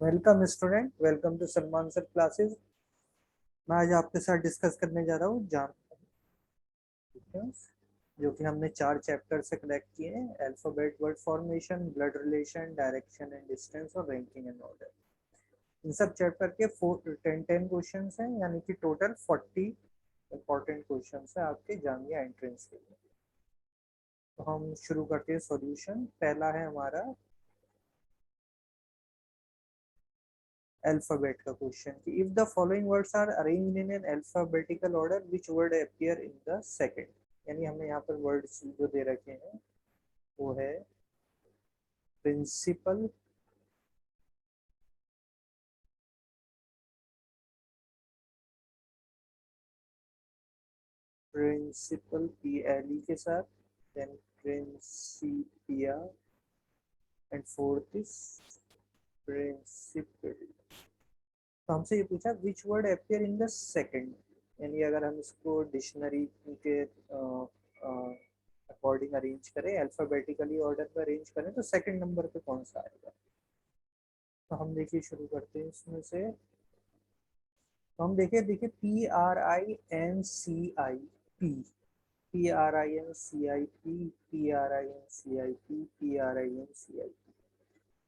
Welcome student, welcome to Salman sir classes. मैं आज आपके साथ डिस्कस करने जा रहा हूँ जान जो कि हमने 4 चैप्टर से कलेक्ट किए हैं। Alphabet, word formation, blood relation, direction and distance और रैंकिंग एंड ऑर्डर। इन सब चैप्टर के 10 क्वेश्चन हैं, यानी कि टोटल 40 इंपॉर्टेंट क्वेश्चन है आपके जामिया एंट्रेंस के लिए। तो हम शुरू करते हैं सॉल्यूशन। पहला है हमारा अल्फाबेट का क्वेश्चन कि if the following words are arranged in an alphabetical order which word appear in the second. यानी हमें यहाँ पर वर्ड्स जो दे रखे हैं वो है प्रिंसिपल, प्रिंसिपल PLE के साथ, then principia and fourth is principle. तो हमसे ये पूछा which word appear in the second, यानी अगर हम इसको डिक्शनरी के अकॉर्डिंग अरेंज करें, अल्फाबेटिकली ऑर्डर में अरेंज करें, तो सेकंड नंबर पे कौन सा आएगा। तो हम देखिए शुरू करते हैं इसमें से। तो हम देखिए देखिए PRINCIP, PRINCIP, PRINCIP, PRINCIP,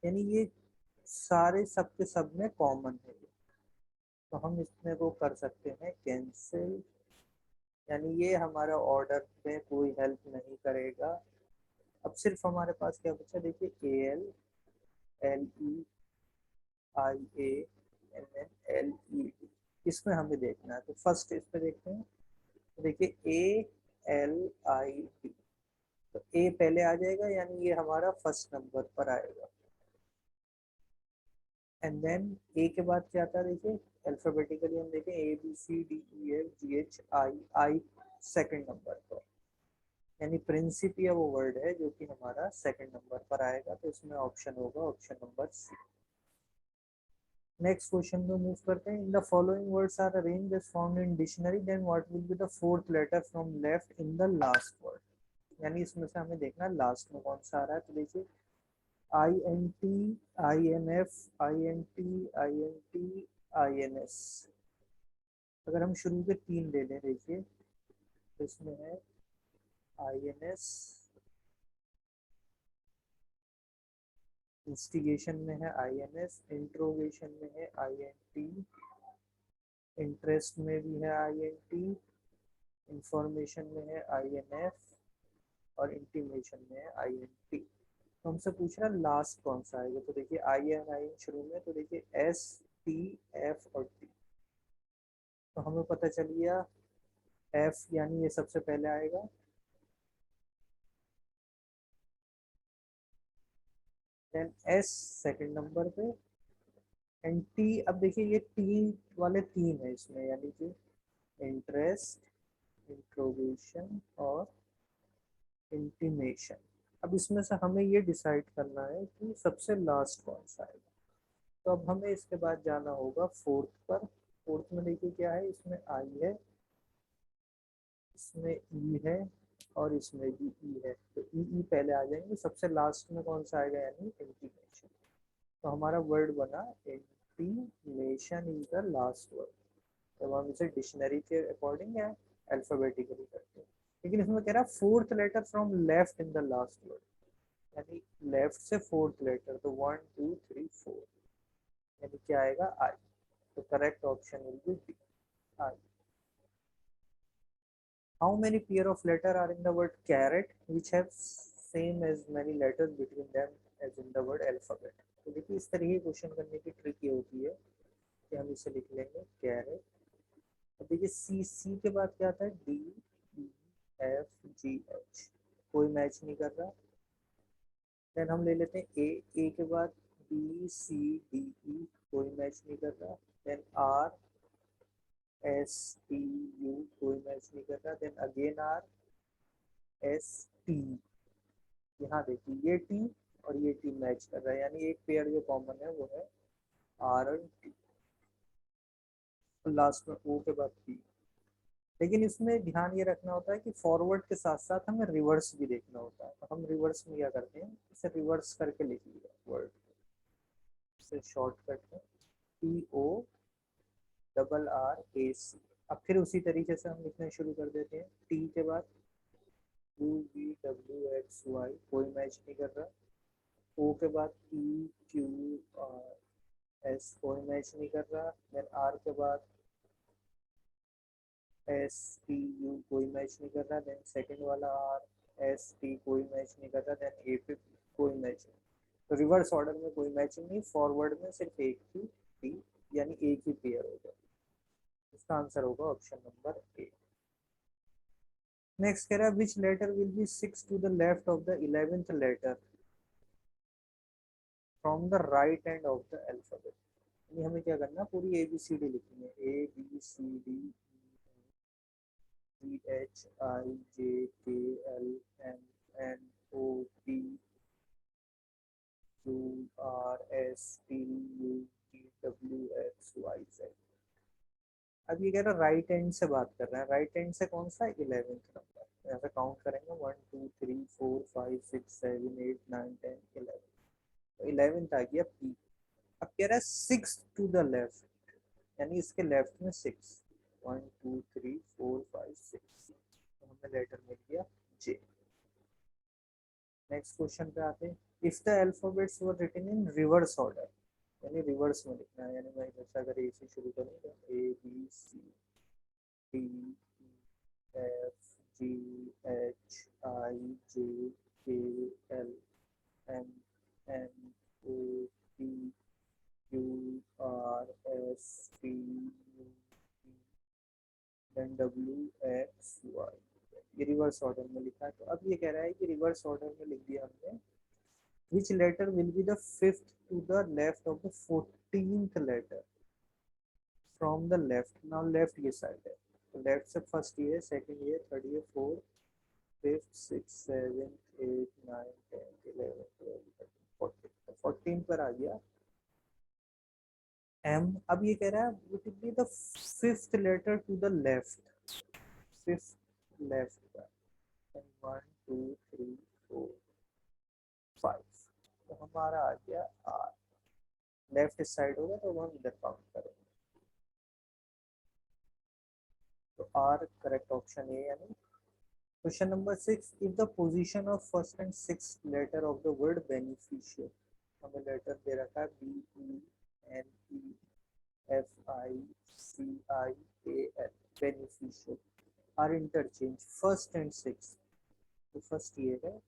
यानी ये सारे सब के सब में कॉमन है। तो हम इसमें वो कर सकते हैं कैंसिल, यानी ये हमारा ऑर्डर में कोई हेल्प नहीं करेगा। अब सिर्फ हमारे पास क्या बचा, देखिए ALLEIANNLED, इसमें हमें देखना है। तो फर्स्ट इस पे देखते हैं। तो देखिए ALID, तो ए पहले आ जाएगा, यानी ये हमारा फर्स्ट नंबर पर आएगा। एंड देन ए के बाद क्या आता है, देखिए अल्फाबेटिकली हम देखें ABCDEFGHI सेकंड नंबर पर, यानी प्रिंसिपिया वो वर्ड है जो कि हमारा सेकंड नंबर पर आएगा। तो इसमें ऑप्शन होगा option number C. Next question में मूव करते हैं। In the following words are arranged as found in dictionary, then what will be the fourth letter from left in the last word. यानी इसमें से हमें देखना लास्ट में कौन सा आ रहा है। तो देखिए INT, INF, INT, INS। अगर हम शुरू के 3 ले लें, देखिए तो इसमें है INS, इंस्टिगेशन में है INS, इंट्रोगेशन में है INT, इंटरेस्ट में भी है INT, इंफॉर्मेशन में है INF और इंटीमेशन में है INT। तो हमसे पूछ रहा है लास्ट कौन सा आएगा। तो देखिए IN शुरू में, तो देखिए STF और T। तो हमें पता चल गया F, यानी ये सबसे पहले आएगा, देन S सेकंड नंबर पे, एंड T। अब देखिए ये टी वाले 3 है इसमें, यानी कि इंटरेस्ट, इंट्रोगेशन और इंटीमेशन। अब इसमें से हमें ये डिसाइड करना है कि सबसे लास्ट कौन सा है। तो अब हमें इसके बाद जाना होगा फोर्थ पर। फोर्थ में देखिए क्या है, इसमें आई है, इसमें ई है और इसमें भी ई है। तो ई पहले आ जाएंगे, सबसे लास्ट में कौन सा आएगा, यानी इंटीमेशन। तो हमारा वर्ड बना intimation is the last word. जब हम इसे डिक्शनरी के अकॉर्डिंग या अल्फाबेटिकली करते हैं, लेकिन इसमें कह रहा है fourth letter from left in the last word, यानी लेफ्ट से फोर्थ लेटर। तो 1 2 3 4, यानी क्या आएगा, आई। तो correct option will be D, I. How many pair of letter are in the word carat which have same as many letters between them as in the word alphabet. तो देखिए इस तरीके question करने की trick ये होती है कि हम इसे लिख लेंगे कैरेट। अब देखिए सी, सी के बाद क्या आता है, DEFGH, कोई मैच नहीं कर रहा। देन हम ले लेते हैं ए के बाद BCDE, कोई मैच नहीं कर रहा। देन RSTU, कोई मैच नहीं कर रहा। देन अगेन RST, यहाँ देखिए ये टी और ये टी मैच कर रहा है, यानी एक पेयर जो कॉमन है वो है RT। लास्ट में O के बाद P। लेकिन इसमें ध्यान ये रखना होता है कि फॉरवर्ड के साथ साथ हमें रिवर्स भी देखना होता है। तो हम रिवर्स में क्या करते हैं, इसे रिवर्स करके लिख लिया वर्ड। से शॉर्टकट है TORRAC। अब फिर उसी तरीके से हम लिखना शुरू कर देते हैं। T के बाद UVWXY, कोई मैच नहीं कर रहा। O के बाद EQRS, कोई मैच नहीं कर रहा। देन R के बाद STU, कोई मैच नहीं कर रहा। देन सेकंड वाला RST, कोई मैच नहीं कर रहा। देन A पे कोई मैच नहीं। तो रिवर्स ऑर्डर में कोई मैचिंग नहीं, फॉरवर्ड में सिर्फ एक ही टी, यानी एक ही पेयर होगा। इसका आंसर होगा ऑप्शन नंबर ए। नेक्स्ट कह रहा है which letter will be 6 to the left of the 11th letter from the right end of the alphabet. ये हमें क्या करना है, पूरी ABCD लिखनी है। ABCDEFGHIJKLMNOPQRSTUVWXYZ। अब ये कह रहा है राइट हैंड से बात कर रहे हैं। राइट हैंड से कौन सा, 11th नंबर। यहाँ पे काउंट करेंगे 1 2 3 4 5 6 7 8 9 10 11। तो 11th आ गया P। अब कह रहा है 6 टू द लेफ्ट, यानी इसके लेफ्ट में 6। 1 2 3 4 5 6, तो हमें लेटर मिल गया J। नेक्स्ट क्वेश्चन पे आते हैं। If the alphabets were written in reverse order, यानी रिवर्स में लिखना है। यानी मैं जैसे अगर ए से शुरू करूँगा ABCDEFGHIJKLMNOPQRSTUV, ये रिवर्स ऑर्डर में लिखा है। तो अब ये कह रहा है कि रिवर्स ऑर्डर में लिख दिया हमने। Which letter will be the fifth to the left of the 14th letter from the left? Now left ये side है, तो left से first ये, second ये, third ये, fourth, fifth, sixth, seventh, eighth, ninth, 10th, 11th, 12th, 13th, 14th। 14 पर आ गया M। अब ये कह रहा है it will be the fifth letter to the left, fifth left का। 1 2 3 4 5, तो हमारा आ गया R। लेफ्ट साइड होगा तो हम इधर काउंट करेंगे। तो R करेक्ट ऑप्शन ए। यानी question number 6, if the position of first and sixth letter of the word beneficial, हमें लेटर दे रखा है BENEFICIAL, beneficial, are interchange first and sixth. तो फर्स्ट ये है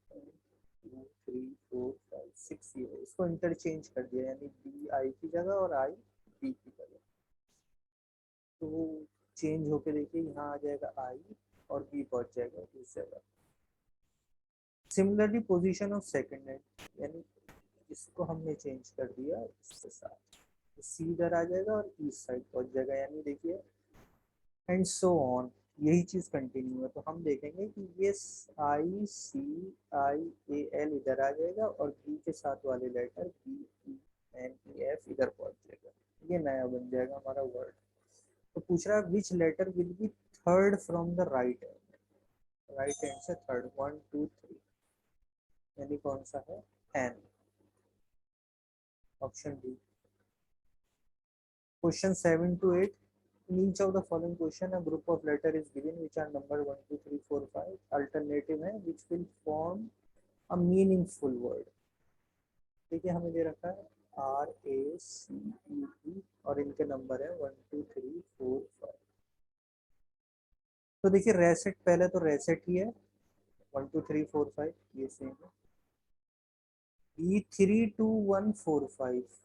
2 3 4 5 6, ये है, इसको इंटरचेंज कर दिया, यानी BI की जगह और I B की जगह। तो चेंज होके देखिए, यहाँ आ जाएगा I और B पहुंच जाएगा इस जगह। Similarly position of second hand, यानी इसको हमने चेंज कर दिया इसके साथ, तो सी इधर आ जाएगा और ईस्ट साइड पहुंच जाएगा, यानी देखिए एंड सो ऑन, यही चीज कंटिन्यू है। तो हम देखेंगे कि ये ICIAL इधर आ जाएगा और बी के साथ वाले लेटर BENEF इधर पहुंच जाएगा। ये नया बन जाएगा हमारा वर्ड। तो पूछ रहा है which letter will be third from the right hand, right hand से थर्ड, 1 2 3, यानी कौन सा है, N, option D. Question 7 to 8, in each of the following question a group of letter is given which are numbered 1 2 3 4 5, alternative है which will form a meaningful word। देखिए हमें दे रखा है RACEE और इनके नंबर है 1 2 3 4 5। तो देखिए रेसेट, पहले तो रेसेट ही है 1 2 3 4 5, ये सेम है। B32145,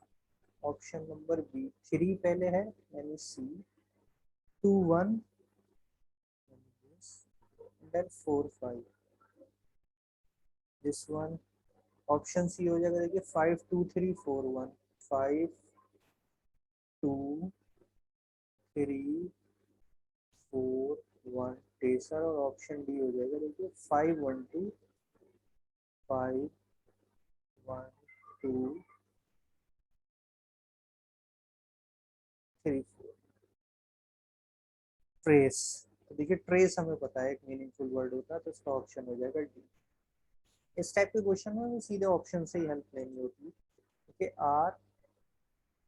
option number B. 3 पहले है यानी C, 2 1 then 4 5, this one, option C हो जाएगा। देखिए 5 2 3 4 1, 5 2 3 4 1 टेसर, और ऑप्शन डी हो जाएगा। देखिए 5 1 2 5 1 2 3 4, ट्रेस। तो देखिए ट्रेस हमें पता है एक मीनिंगफुल वर्ड होता है, तो इसका ऑप्शन हो जाएगा डी। इस टाइप के क्वेश्चन में सीधे ऑप्शन से ही हेल्प लेनी होती है। ओके, आर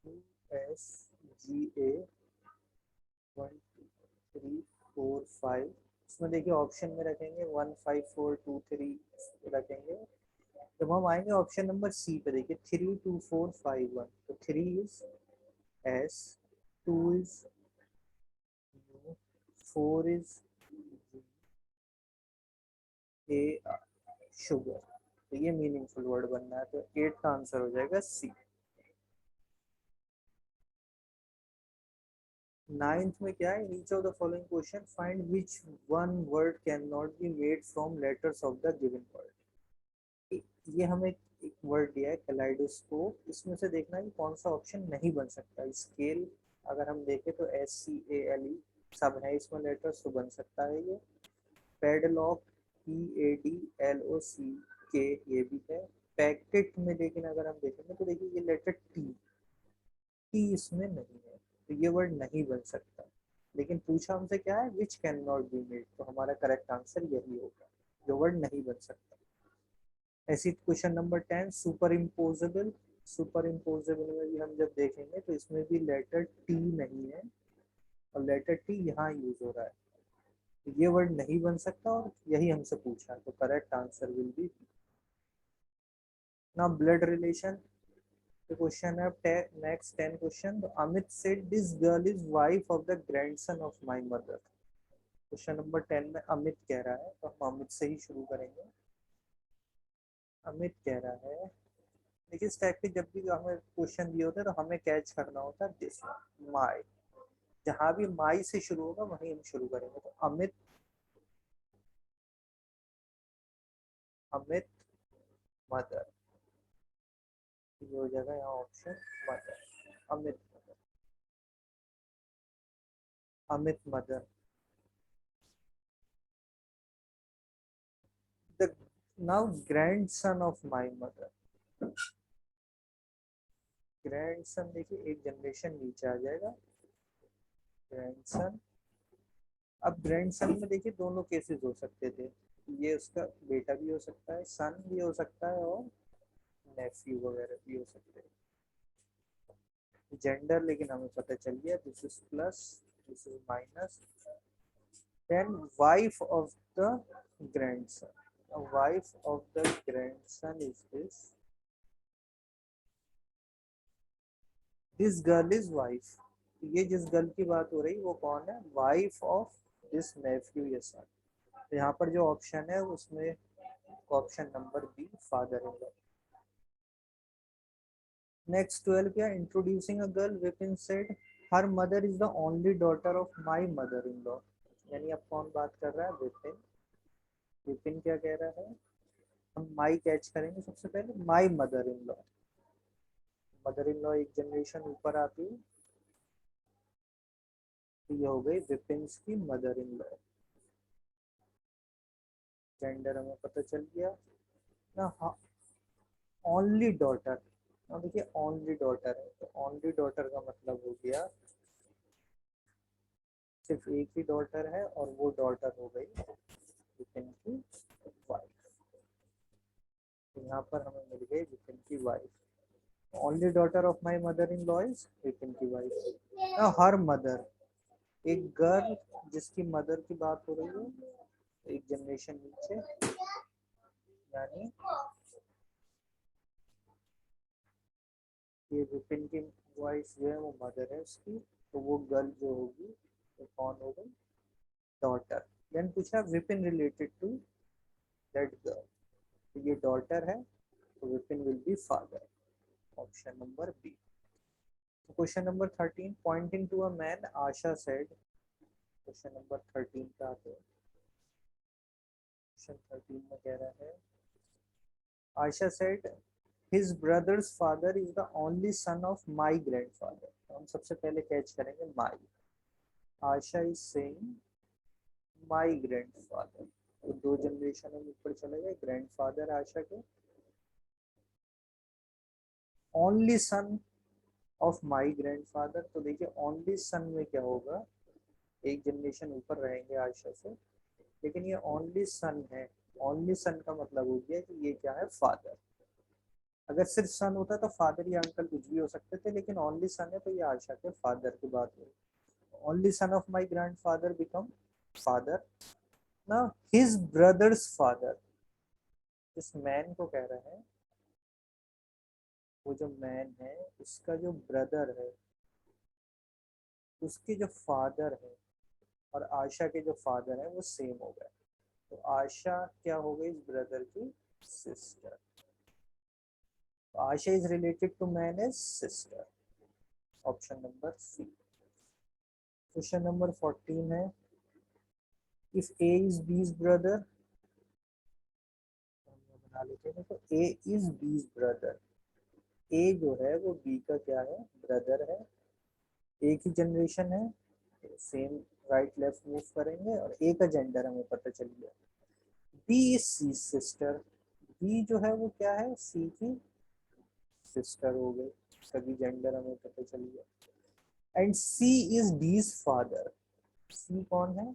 एस जी ए 1 2 3 4 5। इसमें देखिए ऑप्शन में रखेंगे 1 5 4 2 3 रखेंगे। जब हम आएंगे ऑप्शन नंबर सी पे देखिए 3 2 4 5 1, तो 3 is S, 2 is you, 4 is a sugar. तो ये मीनिंगफुल वर्ड बनना है, तो 8 का आंसर हो जाएगा सी। नाइन्थ में क्या है, each of the following question find which one word can not be made from letters of the given word. ये हमें एक वर्ड दिया है कैलाइडोस्कोप, इसमें से देखना है कि कौन सा ऑप्शन नहीं बन सकता। स्केल अगर हम देखें तो SCALE सब है इसमें लेटर्स, तो बन सकता है ये। पेडलॉक PADLOCK ये भी है। पैकेट में लेकिन अगर हम देखेंगे तो देखिए ये लेटर टी इसमें नहीं है, तो ये वर्ड नहीं बन सकता। लेकिन पूछा हमसे क्या है, which can not be made, तो हमारा करेक्ट आंसर यही होगा, जो वर्ड नहीं बन सकता। ऐसी question number 10 super imposable. Super imposable में भी हम जब देखेंगे तो इसमें भी लेटर टी नहीं है, और लेटर टी यहाँ यूज हो रहा है, तो ये वर्ड नहीं बन सकता, और यही हमसे पूछा है, तो करेक्ट आंसर विल बी। ना blood relation, the question of next 10 question. तो Amit said this girl is wife of the grandson of my mother। Question number 10 में अमित कह रहा है, तो हम अमित से ही शुरू करेंगे। अमित कह रहा है, देखिए इस टाइप के जब भी हमें क्वेश्चन दिए होते हैं तो हमें कैच करना होता है दिस माई। जहां भी माई से शुरू होगा वहीं हम शुरू करेंगे। तो अमित, अमित मदर, ये हो जाएगा यहाँ option mother. Amit, Amit mother. The now grandson of my mother. Grandson देखिए एक जनरेशन नीचे आ जाएगा, ग्रैंडसन। अब ग्रैंडसन में देखिए दोनों केसेस हो सकते थे, ये उसका बेटा भी हो सकता है, सन भी हो सकता है, और नेफ्यू वगैरह भी हो सकते हैं। जेंडर लेकिन हमें पता चल गया, this is plus, this is minus. Then wife of the grandson, wife of the grandson is this girl is wife. ये जिस गर्ल की बात हो रही वो कौन है, वाइफ ऑफ दिस नेफ्यू या सन। तो यहाँ पर जो ऑप्शन है उसमें option number B father in law. Next 12 क्या, introducing a girl, Vipin said her mother is the only daughter of my mother in law. यानी अब कौन बात कर रहा है, विपिन। विपिन क्या कह रहा है, हम माई कैच करेंगे सबसे पहले, my mother in law. Mother in law एक जनरेशन ऊपर आती है, तो ये हो गई विपिन की मदर इन लॉ। जेंडर हमें पता चल गया ना, हाँ। ओनली डॉटर, अब देखिए ओनली डॉटर है, तो ओनली डॉटर का मतलब हो गया सिर्फ एक ही डॉटर है, और वो डॉटर हो गई विपिन की वाइफ। तो यहाँ पर हमें मिल गई विपिन की wife. Only daughter of my mother in law is Vipin की वाइफ। हर मदर, एक गर्ल जिसकी मदर की बात हो रही है एक जनरेशन नीचे, यानी ये विपिन की वाइफ जो है वो मदर है उसकी, तो वो गर्ल जो होगी वो कौन हो गई, डॉटर। देन पूछा Vipin related to that girl, तो ये डॉटर है, तो Vipin will be father, option number B. Question number 13 pointing to a man Asha said. Question number 13 का आते हैं, क्वेश्चन 13 में कह रहा है आशा said his brother's father is the only son of my grandfather। तो हम सबसे पहले कैच करेंगे my। Asha is saying my grandfather, तो दो जनरेशन हम ऊपर चले गए, ग्रैंडफादर आशा के, only son of my grandfather. तो देखिए ओनली सन में क्या होगा, एक जनरेशन ऊपर रहेंगे आयशा से, लेकिन ये ओनली सन है, ओनली सन का मतलब हो गया कि ये क्या है, फादर। अगर सिर्फ सन होता तो फादर या अंकल कुछ भी हो सकते थे, लेकिन ओनली सन है तो ये आशा के फादर की बात हुई। Only son of my grandfather become father. ना हिज ब्रदर्स फादर, इस मैन को कह रहे हैं, वो जो मैन है उसका जो ब्रदर है उसके जो फादर है और आशा के जो फादर है वो सेम हो गए, तो आशा क्या हो गई, इस ब्रदर की sister. Asha is related to man as sister, option number C. Question number 14 है, if A is B's brother, बना लेते हैं, तो ए इज बीज ब्रदर, ए जो है वो बी का क्या है, ब्रदर है, एक ही जनरेशन है, सेम राइट लेफ्ट मूव करेंगे और ए का जेंडर हमें पता चल गया। B is C sister, B जो है वो क्या है, सी की सिस्टर हो गई, सभी जेंडर हमें पता चल गया। And C is D's father, C कौन है,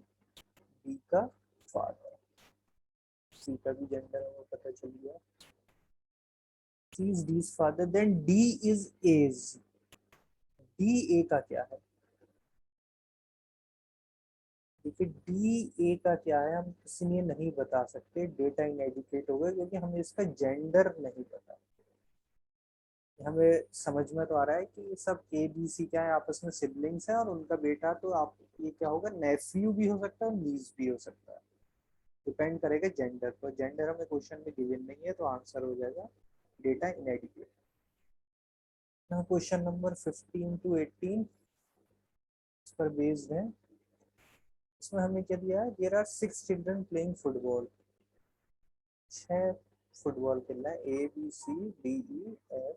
बी का फादर, सी का भी जेंडर हमें पता चल गया, C is D's father. Then D is A's, D A का क्या है, देखिए डी ए का क्या है हम किसी ने नहीं बता सकते, डेटा इनएडुकेट हो गए क्योंकि हमें इसका जेंडर नहीं पता। हमें समझ में तो आ रहा है कि ये सब ए बी सी क्या है, आपस में सिबलिंग्स हैं और उनका बेटा, तो आप ये क्या होगा, नेफ्यू भी हो सकता है और नीस भी हो सकता है, डिपेंड करेगा जेंडर पर। जेंडर हमें क्वेश्चन में गिवन नहीं है तो आंसर हो जाएगा डेटा इनएडिक्वेट। क्वेश्चन नंबर 15 to 18 इस पर बेस्ड है। इसमें हमें क्या दिया है, there are 6 children playing football, 6 football खेल रहा है, A B C D E F,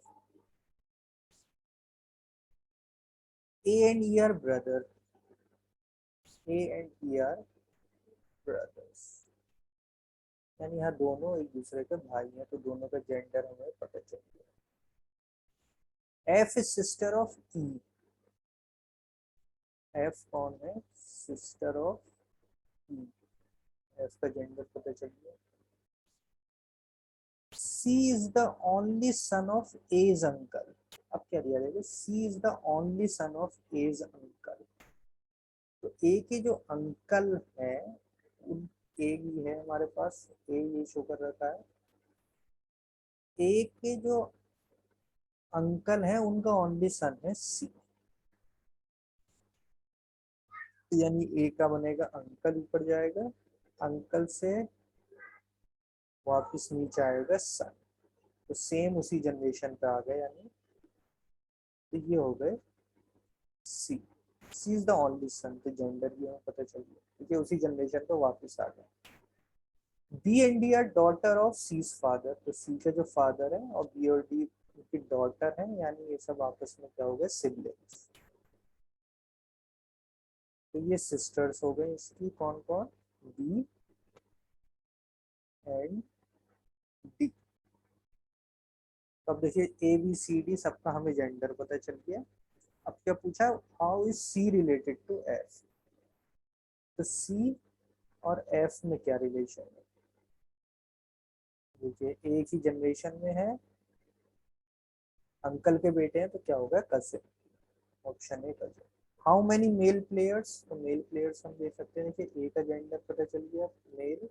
A and E are brother, A and E are brothers, यानी यहाँ दोनों एक दूसरे के भाई हैं, तो दोनों का जेंडर हमें पता चल गया। F is sister of E, F कौन है, सिस्टर ऑफ ई, एफ का जेंडर पता चल गया। C is the only son of A's uncle, अब क्या दिया जाएगा, C is the only son of A's uncle, तो ए के जो अंकल है उन, ए भी है हमारे पास, ए ये शो कर रखा है, ए के जो अंकल है उनका ओनली सन है सी, यानी ए का बनेगा अंकल, ऊपर जाएगा, अंकल से वापस नीचे आएगा सन, तो सेम उसी जनरेशन पे आ गए, यानी तो ये हो गए सी, सी इज द ओनली सन, तो जेंडर भी हमें पता चल गया क्योंकि उसी जनरेशन पे वापस आ गए। B and D are daughter of C's father, तो सी का जो फादर है और बी और डी की डॉटर है, यानी ये सब आपस में क्या हो गए, सिबलिंग्स, तो ये सिस्टर्स हो गए इसकी, कौन कौन, बी एंड डी। अब देखिए ए बी सी डी सबका हमें जेंडर पता चल गया। अब क्या पूछा, how is C related to F, तो सी और एफ में क्या रिलेशन है, देखिए एक ही जनरेशन में है, अंकल के बेटे हैं, तो क्या होगा, cousin, option A cousin. How many male players, तो मेल प्लेयर्स हम देख सकते हैं, देखिए ए का जेंडर पता चल गया मेल,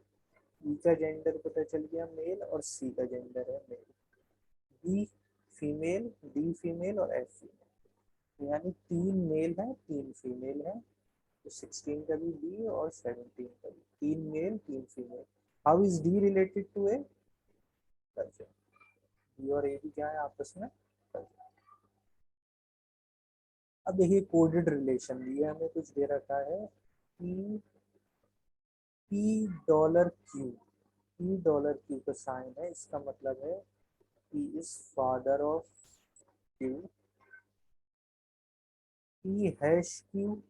ई का जेंडर पता चल गया मेल और सी का जेंडर है male, B female, D female और एफ फीमेल, यानी 3 मेल है 3 फीमेल है, तो 16 का भी बी और 17 का भी, 3 male 3 female. How is D related to A, cousin, B और ए भी क्या है आपस में, कजिन। अब देखिए कोडेड रिलेशन दिया हमें, कुछ दे रखा है P, P dollar Q, P dollar Q का साइन है, इसका मतलब है P is father of Q, P hash Q,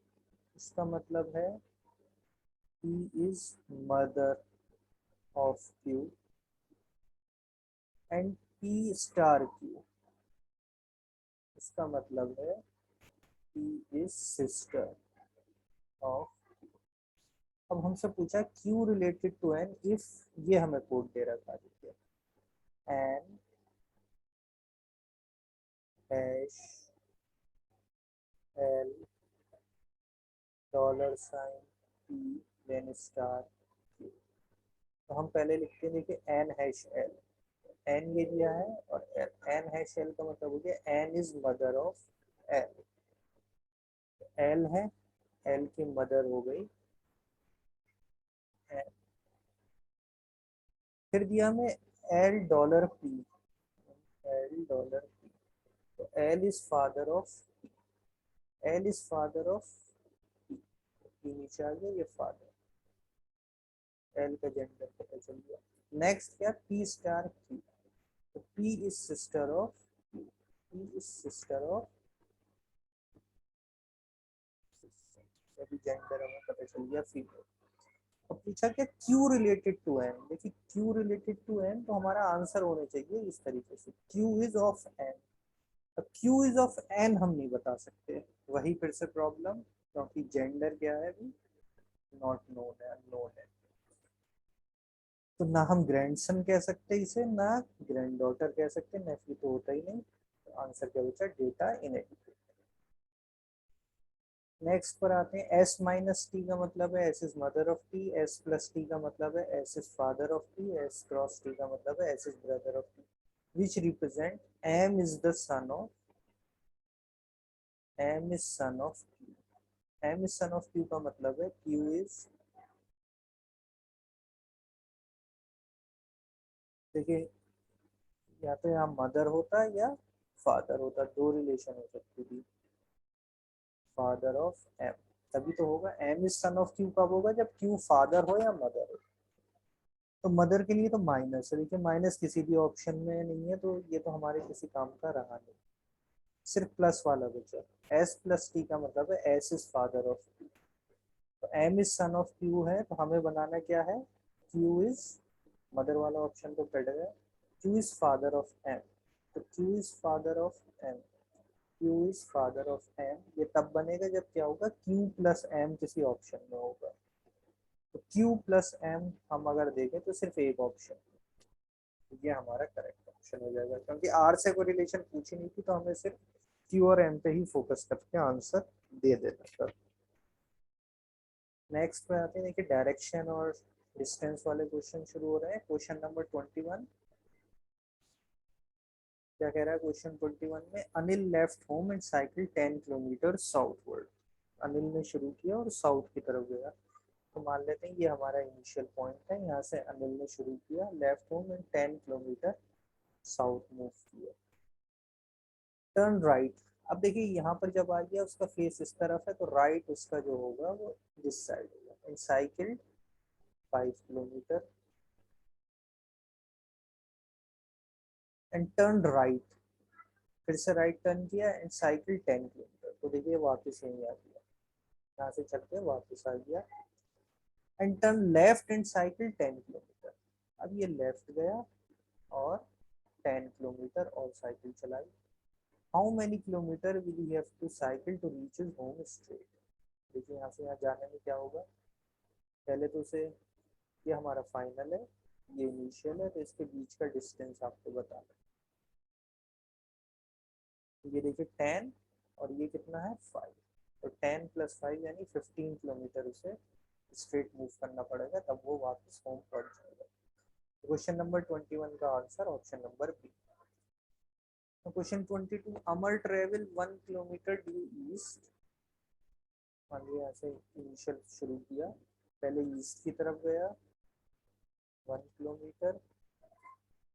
इसका मतलब है P is mother of Q, and P star Q, इसका मतलब है पी इज सिस्टर ऑफ। अब हमसे पूछा Q related to N if, ये हमें कोड दे रखा है, N $P then star Q। तो हम पहले लिखते हैं, देखिए n हैश l, n ये दिया है और n हैश l का मतलब हो गया n is mother of l, l है, l की मदर हो गई n। फिर दिया हमें $P, $P, तो l is father of, l is father of p, p नीचे आ गया, ये फादर, l का जेंडर पता चल गया। नेक्स्ट क्या, p स्टार q, तो p is sister of q, p is sister of, अभी जेंडर हमें पता चल गया फीमेल। अब पूछा क्या q रिलेटेड टू n, देखिए q रिलेटेड टू n, तो हमारा आंसर होने चाहिए इस तरीके से, q इज ऑफ n। अब q इज ऑफ n हम नहीं बता सकते, वही फिर से प्रॉब्लम, क्योंकि जेंडर क्या है अभी नॉट नोन है, अननोन है। तो ना हम ग्रैंडसन कह सकते इसे, ना ग्रैंड डॉटर कह सकते, नेफ्यू तो होता ही नहीं, तो आंसर क्या बचा, डेटा इनएडिक्वेट। नेक्स्ट पर आते हैं, s माइनस टी का मतलब है s is mother of t, s plus T का मतलब है s is father of t, s cross t का मतलब है s is brother of t, which represent m is the son of, m is son of q, m is son of q का मतलब है q is, देखिए या तो यहाँ मदर होता है या फादर होता, दो रिलेशन हो सकती थी, फादर ऑफ एम, तभी तो होगा। M is son of Q कब होगा, जब क्यू फादर हो या मदर हो। तो मदर के लिए तो माइनस है, देखिए माइनस किसी भी ऑप्शन में नहीं है, तो ये तो हमारे किसी काम का रहा नहीं, सिर्फ प्लस वाला बचा। एस प्लस टी का मतलब है S is father of Q, तो M is son of Q है, तो हमें बनाना क्या है, क्यू इज, मदर वाला ऑप्शन तो कट गया, Q is father of M, तो Q is father of M, Q is father of M, ये तब बनेगा जब क्या होगा, Q प्लस M किसी ऑप्शन में होगा, तो Q प्लस M हम अगर देखें तो सिर्फ एक ऑप्शन, तो ये हमारा करेक्ट ऑप्शन हो जाएगा, क्योंकि R से कोई रिलेशन पूछी नहीं थी, तो हमें सिर्फ Q और M पे ही फोकस करके आंसर दे देना था। नेक्स्ट पे आते हैं, देखिए डायरेक्शन और डिस्टेंस वाले क्वेश्चन शुरू हो रहे हैं। क्वेश्चन नंबर 21 क्या कह रहा है, क्वेश्चन 21 में, Anil left home and cycle 10 kilometre southward, Anil ने शुरू किया और साउथ की तरफ गया, तो मान लेते हैं ये हमारा इनिशियल पॉइंट है, यहाँ से अनिल ने शुरू किया, left home and 10 kilometre south move किया, टर्न राइट। अब देखिए यहाँ पर जब आ गया उसका फेस इस तरफ है, तो राइट उसका जो होगा वो दिस साइड होगा, and cycle 5 kilometre and turn right, फिर से राइट टर्न किया एंड साइकिल 10 किलोमीटर, तो देखिए वापस यहीं आ गया, यहाँ से चल के वापस आ गया, and turn left and cycle 10 kilometre, अब ये लेफ्ट गया और 10 किलोमीटर और साइकिल चलाई। How many kilometre will you have to cycle to reach his home straight, देखिए यहाँ से यहाँ जाने में क्या होगा, पहले तो उसे, ये हमारा फाइनल है, ये इनिशियल है, तो इसके बीच का डिस्टेंस आपको बताना, ये देखिए 10 और ये कितना है 5, तो 10 प्लस 5 यानी 15 किलोमीटर उसे स्ट्रेट मूव करना पड़ेगा, तब वो वापस होम पहुंच जाएगा। क्वेश्चन नंबर 21 का answer option number B. Question 22, Amar travel 1 kilometre due east, मान लिया ऐसे इनिशियल शुरू किया, पहले ईस्ट की तरफ गया 1 kilometre,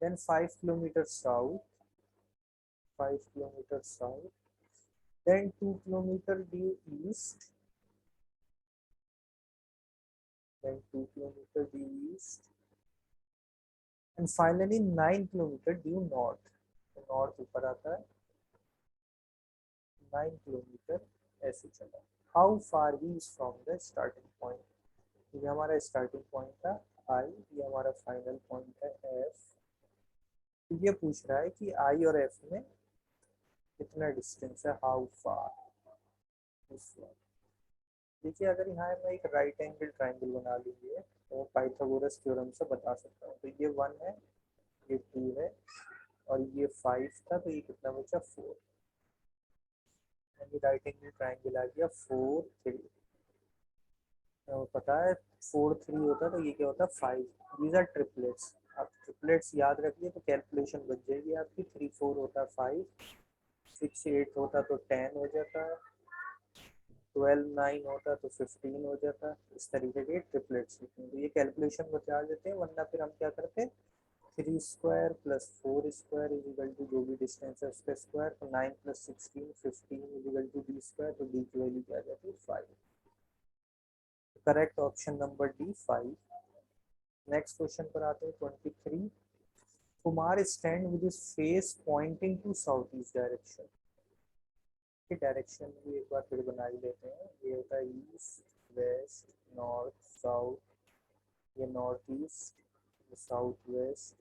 then 5 kilometre south, 5 kilometre south, then 2 kilometre due east, then 2 kilometre due east, and finally 9 kilometre due north, north ऊपर आता है, 9 किलोमीटर ऐसे चला। How far he is from the starting point, ये हमारा स्टार्टिंग पॉइंट था आई, ये हमारा फाइनल पॉइंट है एफ, तो ये पूछ रहा है कि आई और एफ में कितना डिस्टेंस है, हाउ फार, देखिए अगर यहाँ मैं एक राइट एंगल ट्राइंगल बना लीजिए, तो पाइथागोरस थ्योरम से बता सकता हूँ, तो ये 1 है, ये 2 है, और ये 5 था, तो ये कितना बचा 4, यानी राइट एंगल ट्राइंगल आ गया 4 3, पता है 4 3 होता है तो ये क्या होता है 5। These are triplets. आप ट्रिपलेट्स याद रखिए तो कैलकुलेशन बच जाएगी आपकी। 3 4 होता है 5, 6 8 होता तो 10 हो जाता है, 12 9 होता तो 15 हो जाता। इस तरीके के ट्रिपलेट्स लिखते हैं तो ये कैलकुलेशन बचा देते हैं, वरना फिर हम क्या करते हैं 3 square plus 4 square is equal to जो भी डिस्टेंस है उसका स्क्वायर, तो 9 plus 16 15 is equal to D square, तो डी की वैल्यू क्या आ जाती है 5। Correct option number D 5। Next question पर आते हैं 23। Kumar stand with his face pointing to south east direction. के डायरेक्शन भी एक बार फिर बना ही लेते हैं। ये होता है ईस्ट वेस्ट नॉर्थ साउथ, ये नॉर्थ ईस्ट, ये साउथ वेस्ट,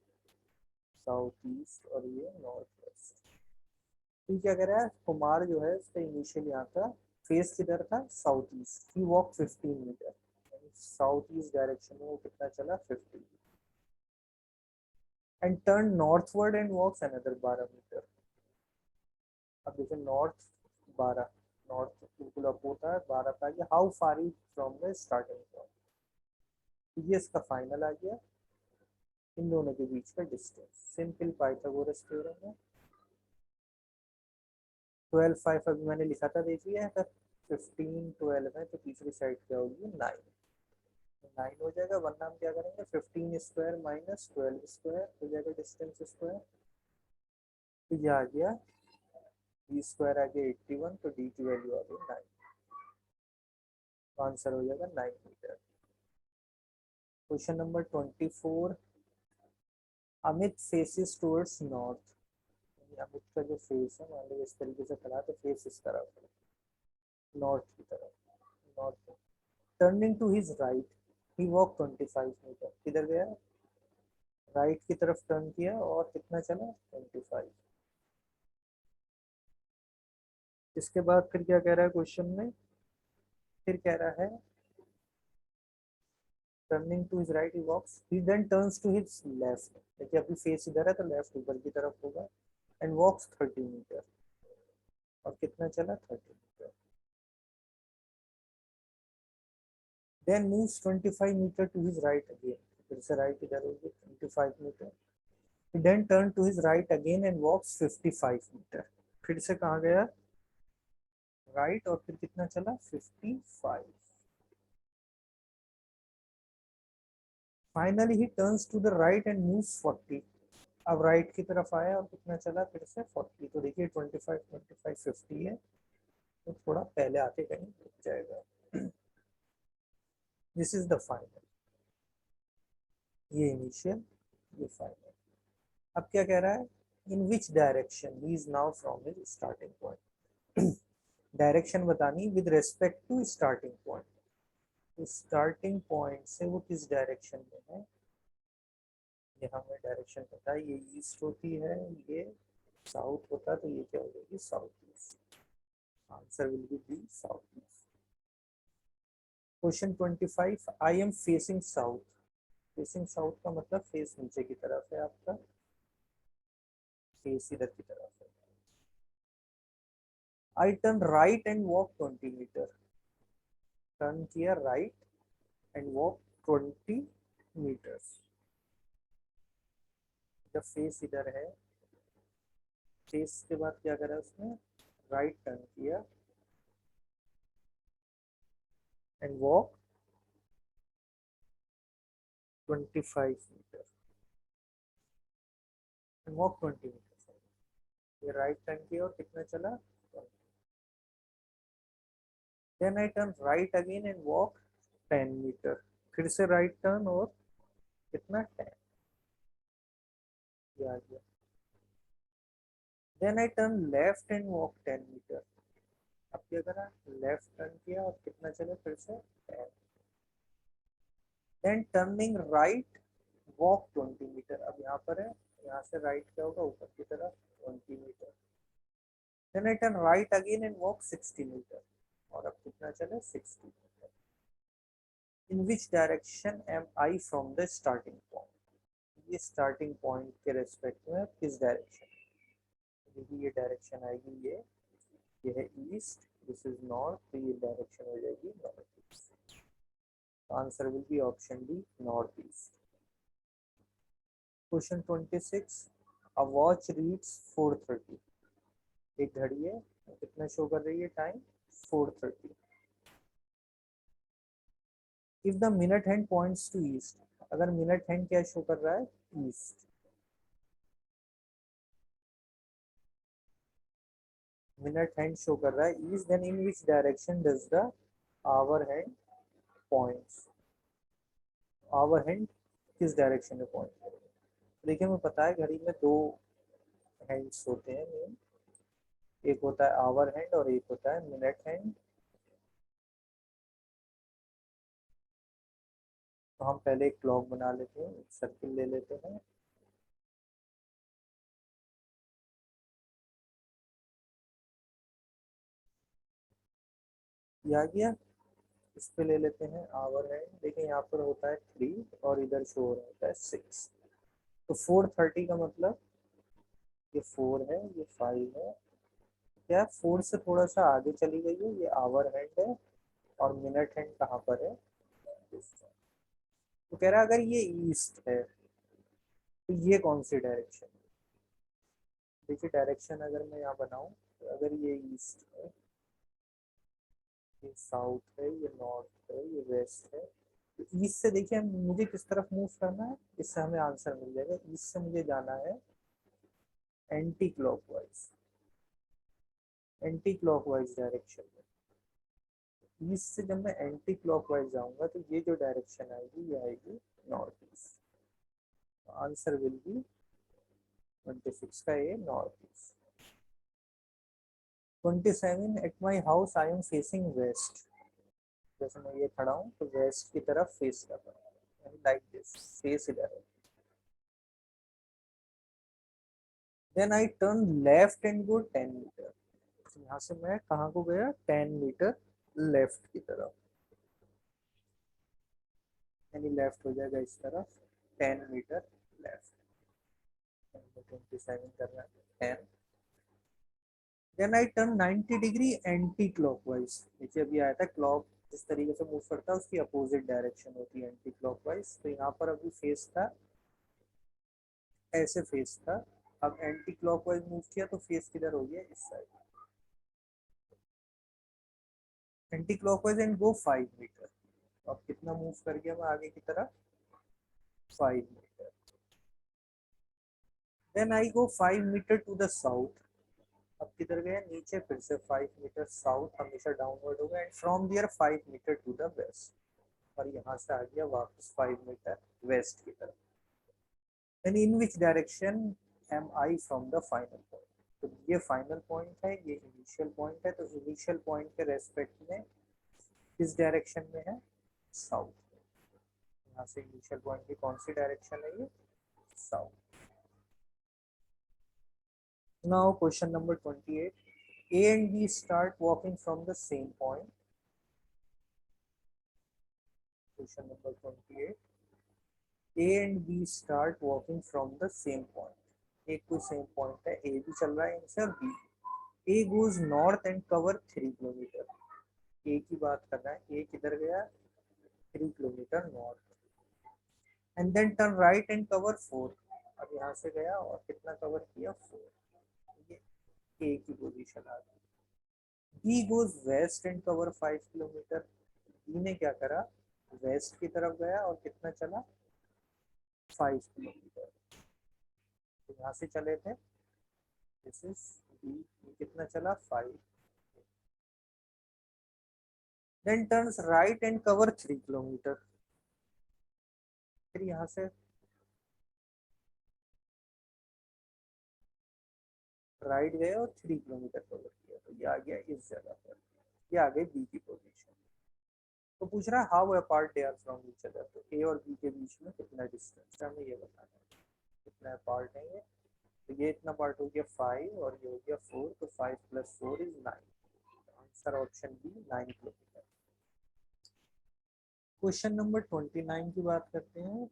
साउथ ईस्ट और ये नॉर्थ वेस्ट। तो क्या कह रहा है कुमार जो है उसका इनिशियल यहाँ का फेस किधर था south east. He walk 15 metre, south east direction में वो कितना चला 15, and turn northward and walks another 12 metre. अब देखिए नॉर्थ 12, नॉर्थ बिल्कुल अप होता है 12 का। ये how far is from the starting point, ये इसका फाइनल आ गया। इन दोनों के बीच का डिस्टेंस सिंपल पाइथागोरस थ्योरम है। 12 5 अभी मैंने लिखा था देखिए, अगर 15 12 है तो तीसरी साइड क्या होगी 9, 9 हो जाएगा। वरना हम क्या करेंगे 15 स्क्वायर माइनस 12 स्क्वायर हो जाएगा डिस्टेंस स्क्वायर, तो ये आ गया डी स्क्वायर आ गया 81, तो डी की वैल्यू आ गई 9, आंसर हो जाएगा 9 metre. Question number 24। Amit faces towards north. Amit का जो फेस है मान लीजिए इस तरीके से खड़ा तो फेस इस तरफ है, नॉर्थ की तरफ, north. Turning to his right he walk 25 metre. किधर गया राइट की तरफ टर्न किया और कितना चला 25। इसके बाद फिर क्या कह रहा है क्वेश्चन में, फिर कह रहा है turning to his right he walks, he then turns to his left. देखिए अभी फेस इधर है तो लेफ्ट ऊपर की तरफ होगा, एंड वॉक्स 30 मीटर, और कितना चला 30 metre. Then moves 25 metre to his right again, फिर से राइट इधर होगी 25 metre. He then turn to his right again and walks 55 metre. फिर से कहाँ गया राइट और फिर कितना चला 55। Finally he turns to the right and moves 40। अब राइट की तरफ आया और कितना चला फिर से 40। तो देखिए 25 25 50 है, तो थोड़ा पहले आके कहीं रुक जाएगा। दिस इज द फाइनल, ये इनिशियल, ये फाइनल। अब क्या कह रहा है in which direction he is now from his starting point. Direction बतानी with respect to starting point. Starting point से वो किस डायरेक्शन में है, ये हमें डायरेक्शन पता है। ये ईस्ट होती है, ये साउथ होता है, तो ये क्या हो जाएगी south east. Answer will be D south east. Question 25। I am facing south. Facing south का मतलब फेस नीचे की तरफ है आपका, फेस इधर की तरफ है। I turn right and walk 20 metre. Turn किया राइट एंड वॉक 20 मीटर्स। जब फेस इधर है, फेस के बाद क्या करा उसने राइट टर्न किया and walk 25 metre, and walk 20 metre. ये राइट टर्न किया और कितना चला 20। Then I turn right again and walk 10 metre. फिर से राइट टर्न और कितना 10, ये आ गया। Then I turn left and walk 10 metre. अब क्या करा लेफ्ट टर्न किया और कितना चले फिर से 10। Then turning right walk 20 metre. अब यहाँ पर है, यहाँ से राइट क्या होगा ऊपर की तरफ 20 metre. Then I turn right again and walk 60 metre, और अब कितना चले 60 metre. In which direction am I from the starting point. ये स्टार्टिंग पॉइंट के रेस्पेक्ट में किस डायरेक्शन, ये डायरेक्शन आएगी, ये है ईस्ट, दिस इज नॉर्थ, तो ये डायरेक्शन हो जाएगी north east. Answer will be option D, north east. Question 26, a watch reads 4:30। एक घड़ी है, कितना शो कर रही है time, 4:30। If the minute hand points to east, अगर मिनट हैंड क्या शो कर रहा है, ईस्ट। मिनट हैंड शो कर रहा है east, then in which direction does the hour hand points. Hour hand किस डायरेक्शन में पॉइंट करेगा। देखिए हमें पता है घड़ी में दो हैंड्स होते हैं मेन, एक होता है आवर हैंड और एक होता है मिनट हैंड। तो हम पहले एक क्लॉक बना लेते हैं, एक सर्किल ले लेते हैं। ये आ गया। इस पे ले लेते हैं आवर हैंड। देखिए यहाँ पर होता है 3 और इधर शो हो रहा होता है 6। तो 4:30 का मतलब ये 4 है, ये 5 है। क्या 4 से थोड़ा सा आगे चली गई है, ये आवर हैंड है। और मिनट हैंड कहाँ पर है, तो कह रहा है अगर ये ईस्ट है तो ये कौन सी डायरेक्शन है। देखिए डायरेक्शन अगर मैं यहाँ बनाऊँ, तो अगर ये ईस्ट है, ये साउथ है, ये नॉर्थ है, ये वेस्ट है, तो ईस्ट से देखिए मुझे किस तरफ मूव करना है, इससे हमें आंसर मिल जाएगा। ईस्ट से मुझे जाना है anti clockwise, anti clockwise direction में। ईस्ट से जब मैं एंटी क्लॉकवाइज जाऊंगा तो ये जो डायरेक्शन आएगी ये आएगी north east. Answer will be 26 का A, north east. 27, at my house I am facing west. जैसे मैं ये खड़ा हूँ तो वेस्ट की तरफ फेस कर रहा हूँ, लाइक दिस, फेस इधर है। Then I turn left and go 10 metre. यहाँ से मैं कहाँ को गया, 10 मीटर लेफ्ट की तरफ, यानी लेफ्ट हो जाएगा इस तरफ, 10 मीटर लेफ्ट। 27 करना है, 10। Then I turn 90 degree anti clockwise. नीचे अभी आया था क्लॉक जिस तरीके से मूव करता है उसकी अपोजिट डायरेक्शन होती है एंटी क्लॉकवाइज। तो यहाँ पर अभी फेस था, ऐसे फेस था। अब एंटी क्लॉकवाइज मूव किया तो फेस किधर हो गया, इस side. Anti clockwise and go 5 metre. अब कितना मूव कर गया मैं आगे की तरफ, 5 metre. Then I go 5 metre to the south. अब किधर गया, नीचे, फिर से 5 मीटर साउथ, हमेशा डाउनवर्ड होगा। And from there 5 metre to the west. और यहाँ से आ गया वापस 5 मीटर वेस्ट की तरफ। And in which direction am I from the final point. तो ये फाइनल पॉइंट है, ये इनिशियल पॉइंट है। तो इनिशियल पॉइंट के रेस्पेक्ट में किस डायरेक्शन में है, साउथ। यहाँ से इनिशियल पॉइंट की कौन सी डायरेक्शन है, ये south. Now question number 28, A and B start walking from the same point. Question number 28, A and B start walking from the same point. एक कोई सेम पॉइंट है, ए भी चल रहा है इनसे और B. A goes north and cover 3 kilometre. A की बात कर रहा है, ए किधर गया, 3 kilometre north. And then turn right and cover 4। अब यहाँ से गया और कितना कवर किया, 4। ये ए की पोजीशन आ गई। B goes west and cover 5 kilometre. B ने क्या करा, वेस्ट की तरफ गया और कितना चला, 5 किलोमीटर। तो यहाँ से चले थे, दिस इज बी, कितना चला, 5। Then turns right and cover 3 kilometre. फिर यहाँ से राइट गए और 3 किलोमीटर कवर किया। तो ये आ गया इस जगह पर, ये आ गई बी की पोजीशन। तो पूछ रहा है how apart they are from each other. तो ए और बी के बीच में कितना डिस्टेंस है, हमें ये बताना है कितना अपार्ट है ये। तो ये इतना पार्ट हो गया 5 और ये हो गया 4। तो 5 + 4 = 9। Answer option B, 9 kilometre. Question number 29 की बात करते हैं।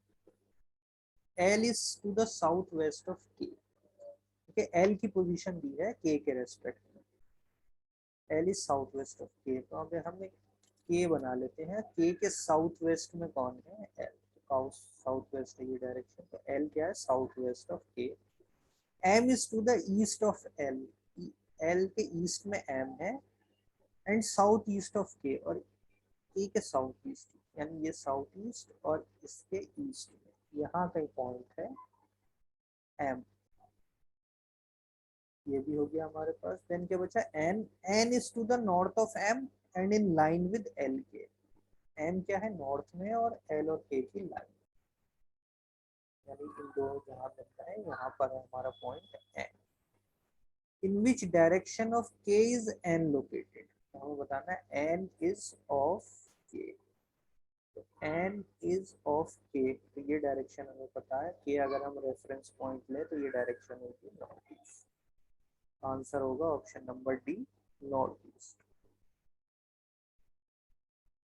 L is to the south west of K. ठीक है, एल की पोजीशन दी है के रेस्पेक्ट में। L is south west of के। तो अब हमें के बना लेते हैं, के साउथ वेस्ट में कौन है, एल। साउथ वेस्ट है ये डायरेक्शन, तो एल क्या है, south west of K. M is to the east of L, L के ईस्ट में एम है, and south east of K, और के साउथ ईस्ट, यानी ये साउथ ईस्ट और इसके ईस्ट में यहाँ कहीं पॉइंट है एम। ये भी हो गया हमारे पास। देन क्या बचा, N, N is to the north of M and in line with L K. M क्या है, नॉर्थ में, और एल और के की लाइन, यानी इन दोनों जहां बनता है यहाँ पर है हमारा point N. In which direction of K is N located, तो हमें बताना है एन इज ऑफ के, तो एन इज ऑफ के, तो ये डायरेक्शन हमें पता है कि अगर हम रेफरेंस पॉइंट लें तो ये डायरेक्शन होगी नॉर्थ ईस्ट। आंसर होगा option number D, north east.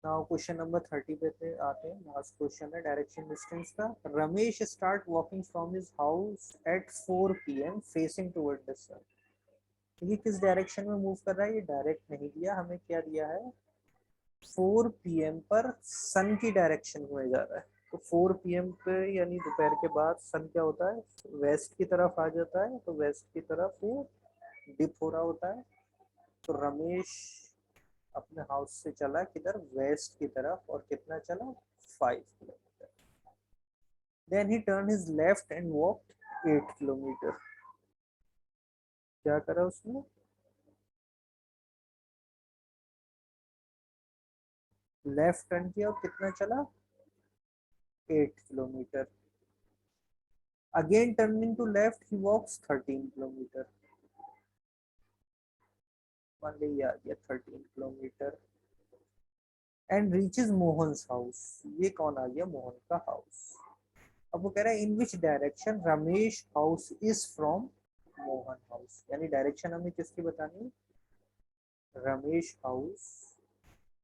Now question number 30 पे आते हैं, लास्ट क्वेश्चन है डायरेक्शन डिस्टेंस का। Ramesh start walking from his house at 4 PM facing toward the sun. ये किस डायरेक्शन में मूव कर रहा है, ये डायरेक्ट नहीं दिया, हमें क्या दिया है, 4 PM पर सन की डायरेक्शन में जा रहा है। तो 4 PM पे यानी दोपहर के बाद सन क्या होता है, वेस्ट की तरफ आ जाता है, तो वेस्ट की तरफ वो डिप हो रहा होता है। तो रमेश अपने हाउस से चला किधर, वेस्ट की तरफ, और कितना चला, 5 kilometre. Then he turn his left and walked 8 kilometre. क्या करा उसने, लेफ्ट टर्न किया और कितना चला, 8 kilometre. Again turning to left he walks 13 kilometre. मान लीजिए आ गया 13 kilometre, and reaches Mohan's house. ये कौन आ गया, मोहन का हाउस। अब वो कह रहा है in which direction Ramesh house is from Mohan house, यानी डायरेक्शन हमें किसकी बतानी है, Ramesh house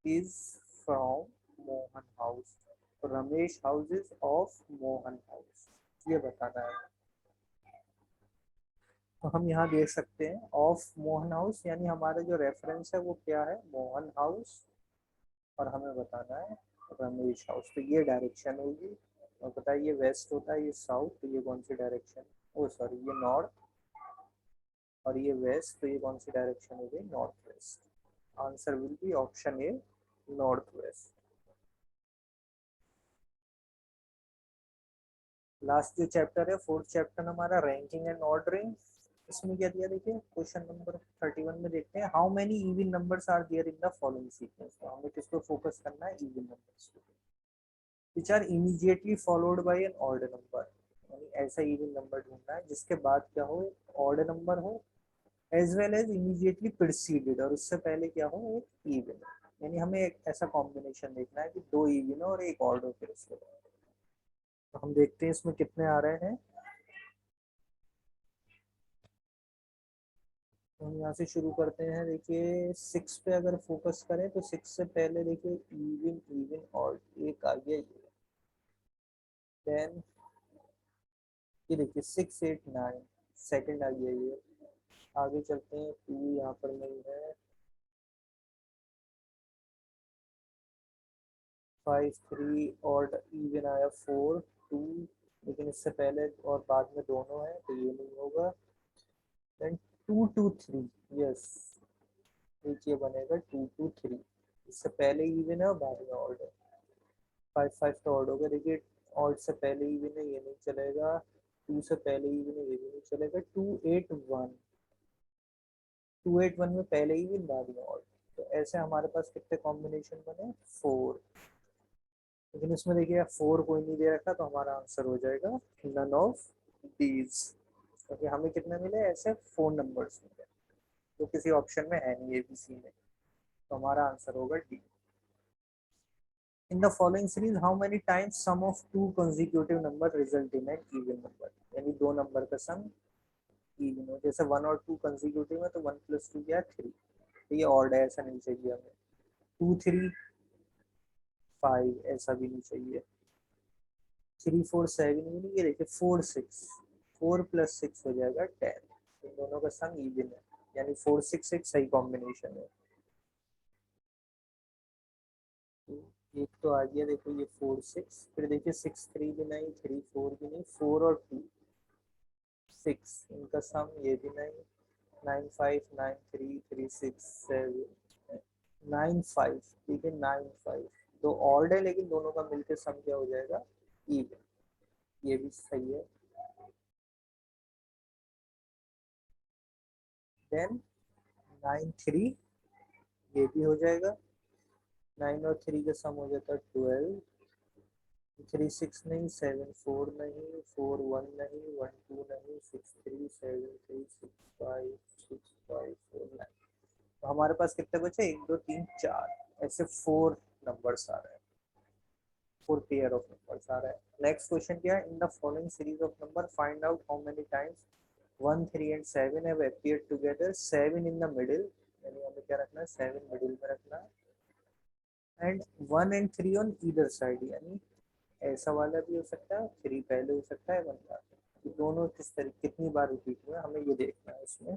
is from Mohan house, तो Ramesh house is of Mohan house, ये बताना है। तो हम यहाँ देख सकते हैं ऑफ मोहन हाउस, यानी हमारा जो रेफरेंस है वो क्या है, मोहन हाउस, और हमें बताना है रमेश हाउस, तो ये डायरेक्शन होगी। और बताइए वेस्ट होता है, ये साउथ, तो ये कौन सी डायरेक्शन, ओ सॉरी ये नॉर्थ, और ये वेस्ट, तो ये कौन सी डायरेक्शन हो गई, north west. Answer will be option A, north west. Last जो चैप्टर है, फोर्थ चैप्टर हमारा रैंकिंग एंड ऑर्डरिंग। इसमें क्या दिया, देखिए क्वेश्चन नंबर 31 में देखते हैं, how many even numbers are there in the following sequence. तो हमें किसको फोकस करना है, इवन नंबर्स पे, which are immediately followed by an odd number, यानी ऐसा इवन नंबर ढूंढना है जिसके बाद क्या हो, एक ऑड नंबर हो, as well as immediately preceded, और उससे पहले क्या हो, एक इवन। यानी हमें एक ऐसा कॉम्बिनेशन देखना है कि दो इवन हो और एक ऑड हो, फिर उसके बाद। तो हम देखते हैं इसमें कितने आ रहे हैं। तो हम यहाँ से शुरू करते हैं, देखिए 6 पे अगर फोकस करें तो 6 से पहले देखिए इवन, इवन और एक आ गया ये। देन ये देखिए 6, 8, 9 सेकंड आ गया ये। आगे चलते हैं, 2 यहाँ पर नहीं है, 5, 3 और इवन आया 4, 2, लेकिन इससे पहले और बाद में दोनों है तो ये नहीं होगा। देन 2, 2, 3, यस, ये बनेगा 2, 2, 3, इससे पहले इवन है और बाद में ऑड है। 5, 5 तो ऑड हो गया, देखिए ऑड से पहले इवन है, ये नहीं चलेगा, 2 से पहले इवन है, ये भी नहीं चलेगा। 2, 8, 1 में पहले इवन बाद में ऑड, तो ऐसे हमारे पास कितने कॉम्बिनेशन बने, 4। लेकिन इसमें देखिए 4 कोई नहीं दे रखा, तो हमारा आंसर हो जाएगा नन ऑफ दीज, क्योंकि हमें कितने मिले, ऐसे 4 नंबर्स मिले जो किसी ऑप्शन में है नहीं, ABC में, तो हमारा आंसर होगा D. In the following series, how many times sum of two consecutive number result in an even number? यानी दो नंबर का सम इवन हो, जैसे 1 और 2 कंसेक्यूटिव है तो 1 + 2 क्या है, 3, तो ये ऑड है, ऐसा नहीं चाहिए हमें। 2, 3, 5 ऐसा भी नहीं चाहिए। 3, 4, 7 भी नहीं, ये देखिए 4, 6, 4 + 6 हो जाएगा 10, इन दोनों का सम इवन है, यानी 4, 6 एक सही कॉम्बिनेशन है। एक तो आ गया देखो ये 4 6, फिर देखिए 6 3 भी नहीं, 3 4 भी नहीं, 4 और 2 6, इनका सम ये भी नहीं, 9 5 9 3 3 6 7 9 5, ठीक है 9 5, दो ऑड है लेकिन दोनों का मिलकर सम क्या हो जाएगा, इवन, ये भी सही है। देन 9 3, ये भी हो जाएगा, 9 और 3 का सम हो जाता है 12, 3 6 नहीं, 7 4 नहीं, 4 1 नहीं, 1 2 नहीं, 6 3 7 3 6 5 6 5 4 9, तो हमारे पास कितने बचे, 1 2 3 4, ऐसे 4 नंबर्स आ रहे हैं, 4 पेयर ऑफ नंबर्स आ रहा है। नेक्स्ट क्वेश्चन क्या है, इन the following series of number find out how many times 1 3 and 7 have appeared together, 7 in the middle, यानी हमें क्या रखना है, 7 मिडिल में रखना है, and 1 and 3 on either side, यानी ऐसा वाला भी हो सकता है, 3 पहले हो सकता है 1 बाद, ये दोनों किस तरह कितनी बार रिपीट हुए हमें ये देखना है इसमें।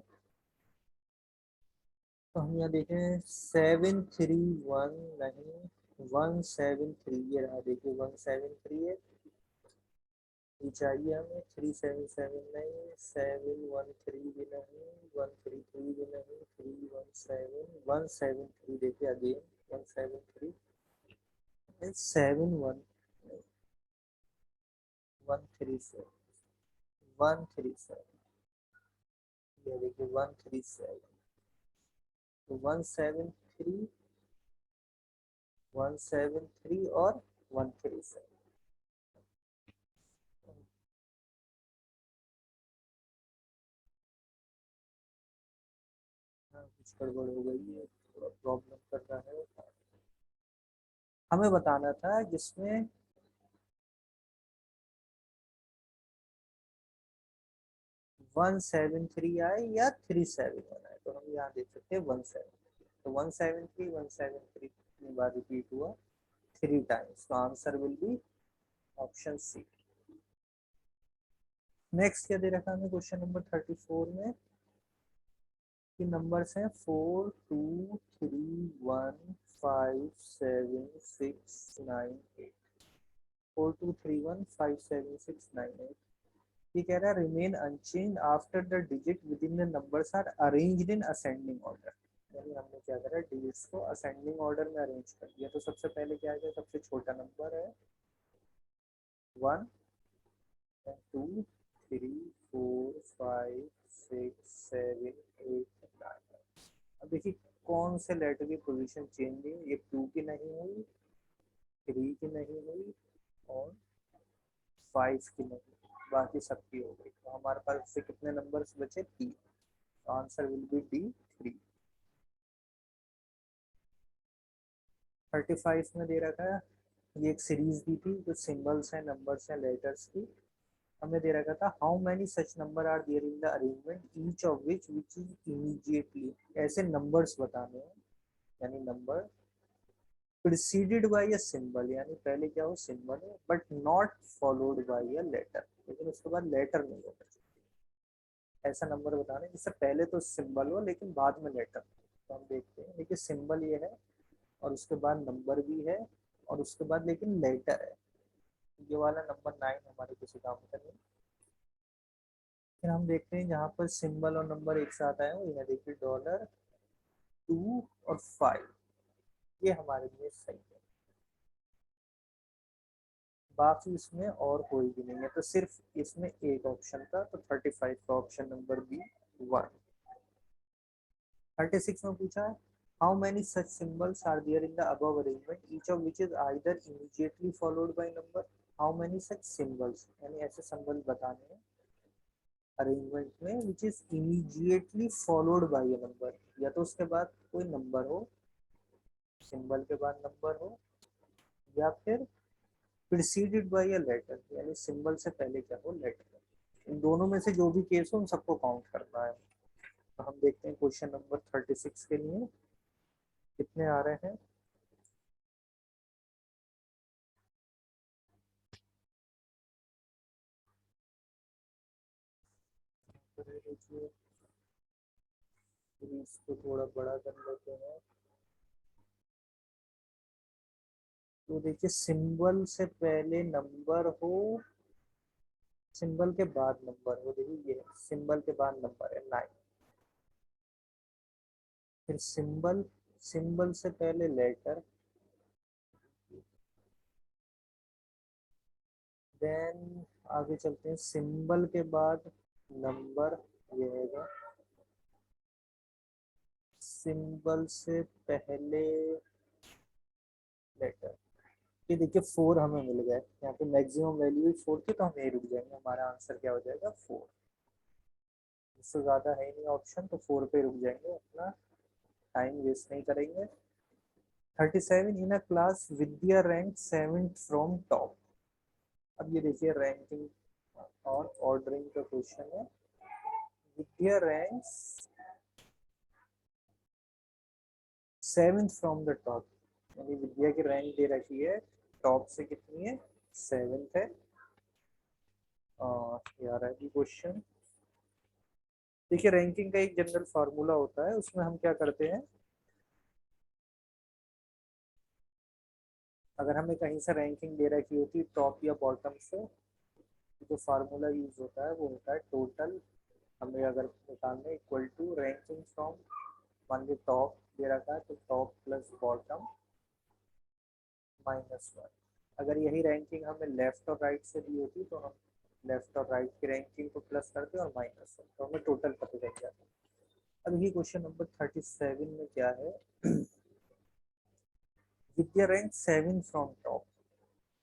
तो हम यहाँ देखें 7 3 1 नहीं, 1 7 3, ये रहा देखिए 1 7 3 है, ये चाहिए हमें 3 7 7 नहीं, 7 1 3 भी नहीं, 1 3 3 भी नहीं, 3 1 7 1 7 3, देखिए अगेन 1 7 3, 7 1, 1 3 7, 1 3 7, ये देखिए 1 3 7, तो 1 7 3 और 1 3 7। हाँ, कुछ गड़बड़ हो गई है, थोड़ा प्रॉब्लम कर रहा है, हमें बताना था जिसमें 1 7 3 आए या 3 7 1 आए, तो हम यहाँ देख सकते हैं 1 7, तो 1 7 3 1 7 3 बार रिपीट हुआ 3 टाइम्स, तो answer will be option C. Next क्या दे रखा है हमें क्वेश्चन नंबर 34 में, कि नंबर्स हैं 4 2 3 1 5 7 6 9 8, 4 2 3 1 5 7 6 9 8, ये कह रहा है remain unchange after the digit within the numbers are arranged in ascending order, यानी हमने क्या करा, डिजिट्स को असेंडिंग ऑर्डर में अरेंज कर दिया, तो सबसे पहले क्या है, सबसे छोटा नंबर है 1, 2 3 4 5 6 7 8 9, अब देखिए कौन से लेटर की पोजीशन चेंज हुई, ये 2 की नहीं हुई, 3 की नहीं हुई, और 5 की नहीं, बाकी सबकी हो गई, तो हमारे पास से कितने नंबर्स बचे, 3, आंसर विल बी डी 3। 35 में दे रखा है, ये एक सीरीज दी थी जो सिंबल्स हैं, नंबर्स हैं, लेटर्स की, हमें दे रखा था how many such number are there in the arrangement each of which is immediately, ऐसे नंबर्स बताने हैं, यानी number preceded by a symbol, यानी पहले क्या हो, सिंबल है but not followed by a letter, लेकिन उसके बाद लेटर नहीं होता, ऐसा नंबर बताना है जिससे पहले तो सिंबल हो लेकिन बाद में लेटर, तो हम देखते हैं, देखिए सिंबल ये है और उसके बाद नंबर भी है और उसके बाद लेकिन लेटर है, ये वाला नंबर 9 हमारे किसी काम का नहीं। फिर हम देखते हैं जहाँ पर सिंबल और नंबर एक साथ आए हो, यहाँ देखिए $2 और 5, ये हमारे लिए सही है, बाकी इसमें और कोई भी नहीं है, तो सिर्फ इसमें एक ऑप्शन था, तो 35 का ऑप्शन नंबर बी 1। 36 में पूछा है how many such symbols are there in the above arrangement each of which is either immediately followed by number, how many such symbols, यानी ऐसे सिंबल बताने हैं अरेंजमेंट में which is immediately followed by a number, या तो उसके बाद कोई नंबर हो, सिंबल के बाद नंबर हो, या फिर प्रिसीडेड बाय अ लेटर, यानी सिंबल से पहले क्या हो, लेटर, इन दोनों में से जो भी केस हो उन सबको काउंट करना है। तो हम देखते हैं क्वेश्चन नंबर 36 के लिए कितने आ रहे हैं, तो देखिए इसको थोड़ा बड़ा कर लेते हैं, तो देखिए सिंबल से पहले नंबर हो, सिंबल के बाद नंबर हो, देखिए ये सिंबल के बाद नंबर है 9। फिर सिंबल, सिंबल से पहले लेटर, देन आगे चलते हैं सिंबल के बाद नंबर, ये है सिंबल से पहले लेटर। ये देखिए 4 हमें मिल गए, यहाँ पे मैक्सिमम वैल्यू 4 थी तो हम यही रुक जाएंगे, हमारा आंसर क्या हो जाएगा 4। इससे ज्यादा है नहीं ऑप्शन, तो 4 पे रुक जाएंगे, अपना टाइम वेस्ट नहीं करेंगे। 37 in a class Vidya rank 7 from top. अब ये देखिए रैंकिंग और ऑर्डरिंग का क्वेश्चन है। Vidya rank 7 from the top, यानी विद्या की रैंक दे रखी है टॉप से कितनी है, 7th है। यार है क्वेश्चन, देखिए रैंकिंग का एक जनरल फार्मूला होता है, उसमें हम क्या करते हैं, अगर हमें कहीं से रैंकिंग दे रखी होती है टॉप या बॉटम से, तो जो फार्मूला यूज होता है वो होता है टोटल, हमें अगर निकालना इक्वल टू रैंकिंग फ्रॉम, मान ली टॉप दे रखा है तो टॉप प्लस बॉटम -1। अगर यही रैंकिंग हमें लेफ्ट और राइट से दी होती तो हम लेफ्ट और राइट की रैंकिंग को प्लस करते और -1, तो हमें टोटल पता चल जाता। अब ये क्वेश्चन नंबर 37 में क्या है, विद्या रैंक 7 फ्रॉम टॉप,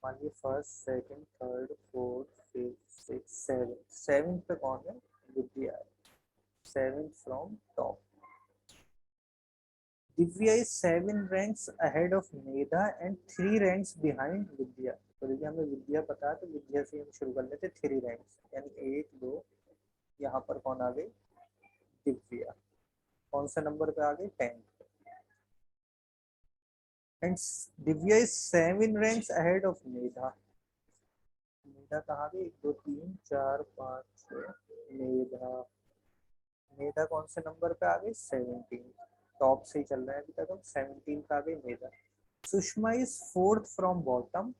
मानिए first second third fourth fifth six seven, 7 पे कौन है, विद्या है, 7 from top. Divya is 7 ranks ahead of Medha and 3 ranks behind Vidya. तो देखिए हमें विद्या पता है तो विद्या से हम शुरू कर लेते 3 रैंक्स, यानी 1 2, यहाँ पर कौन आ गई, दिव्या। कौन सा नंबर पे आ गई, 10th। And Divya is 7 ranks ahead of Medha. Medha कहाँ गई, 1 2 3 4 5 6, मेधा, मेधा कौन से नंबर पे आ गई, 17। टॉप से ही चल रहे हैं अभी तक हम, 17 पे आ गई Medha. Sushma is 4th from bottom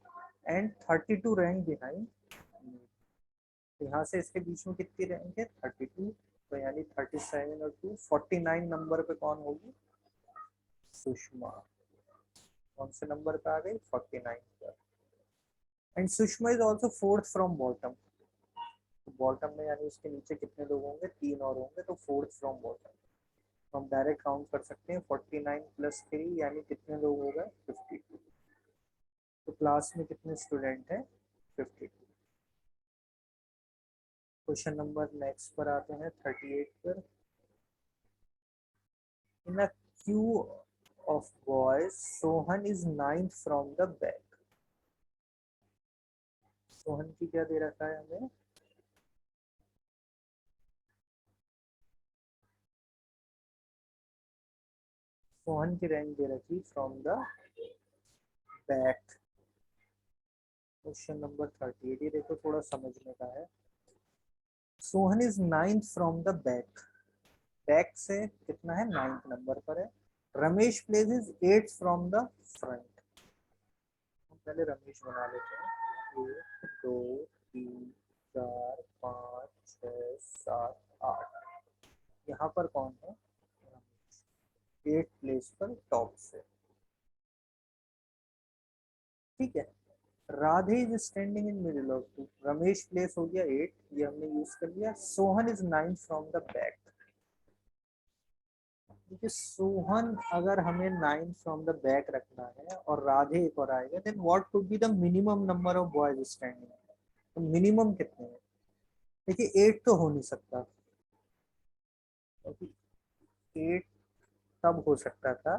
and 32 rank behind. यहाँ से इसके बीच में कितनी रैंक है, 32, तो यानी 37 और 2 49 नंबर पे कौन होगी, सुषमा। कौन से नंबर पे आ गई, 49 पर। And Sushma is also 4th from bottom, तो बॉटम में यानी उसके नीचे कितने लोग होंगे, 3 और होंगे, तो 4th फ्रॉम बॉटम। तो हम डायरेक्ट काउंट कर सकते हैं 49 + 3 यानी कितने लोग हो गए, 52। तो क्लास में कितने स्टूडेंट हैं, 52। क्वेश्चन नंबर नेक्स्ट पर आते हैं 38 पर। In a queue of boys Sohan is 9th from the back. Sohan की क्या दे रखा है हमें, सोहन की रैंक दे रखी from the back. Question number 38, ये देखो थोड़ा समझने का है। Sohan is 9th from the back, back से कितना है, 9th नंबर पर है। Ramesh place is 8th from the front. हम पहले रमेश बना लेते हैं, 1 2 3 4 5 6 7 8, यहाँ पर कौन है, 8 प्लेस पर टॉप से, ठीक है। Radhe is standing in middle of two, Ramesh place हो गया 8, ये हमने यूज कर लिया। Sohan is 9th from the back, देखिए सोहन अगर हमें 9th फ्रॉम द बैक रखना है और राधे एक और आएगा, then what could be the minimum number of boys standing, तो मिनिमम कितने हैं, देखिए 8 तो हो नहीं सकता, क्योंकि 8 तब हो सकता था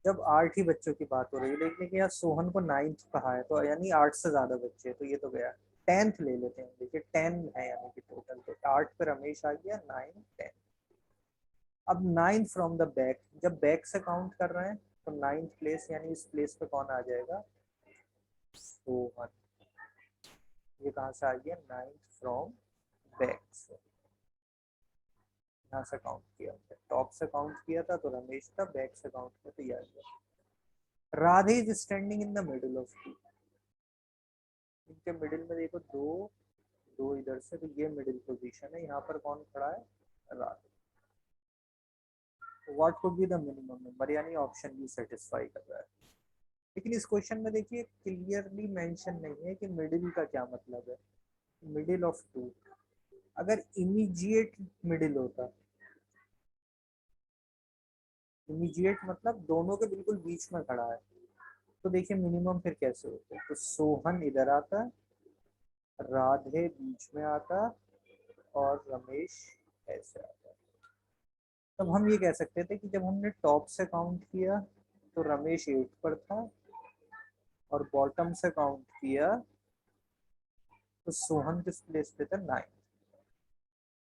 जब 8 ही बच्चों की बात हो रही है, लेकिन यार सोहन को 9th कहा है तो यानी 8 से ज्यादा बच्चे, तो ये तो गया। 10th ले लेते हैं, देखिए 10 है यानी कि टोटल, तो 8 पे रमेश आ गया, 9 10। अब 9 फ्रॉम द बैक, जब बैक से काउंट कर रहे हैं तो 9th प्लेस यानी इस प्लेस पे कौन आ जाएगा, सोहन। ये कहाँ से आ गया, 9th फ्रॉम बैक से, यहाँ से काउंट किया, टॉप से काउंट किया था तो रमेश था, बैक से काउंट किया तो ये आ गया। Radhe is standing in the middle of two, इनके मिडिल में देखो दो, दो इधर से, तो ये मिडिल पोजीशन है, यहाँ पर कौन खड़ा है, Radhe. What could be the minimum number, यानी ऑप्शन बी सेटिस्फाई कर रहा है। लेकिन इस क्वेश्चन में देखिए क्लियरली मेंशन नहीं है कि मिडिल का क्या मतलब है, मिडिल ऑफ टू। अगर इमीडिएट मिडिल होता, इमीडिएट मतलब दोनों के बिल्कुल बीच में खड़ा है, तो देखिए मिनिमम फिर कैसे होते हैं, तो सोहन इधर आता, राधे बीच में आता, और रमेश ऐसे आता। तब हम ये कह सकते थे कि जब हमने टॉप से काउंट किया तो रमेश 8 पर था, और बॉटम से काउंट किया तो सोहन किस प्लेस पे था, 9।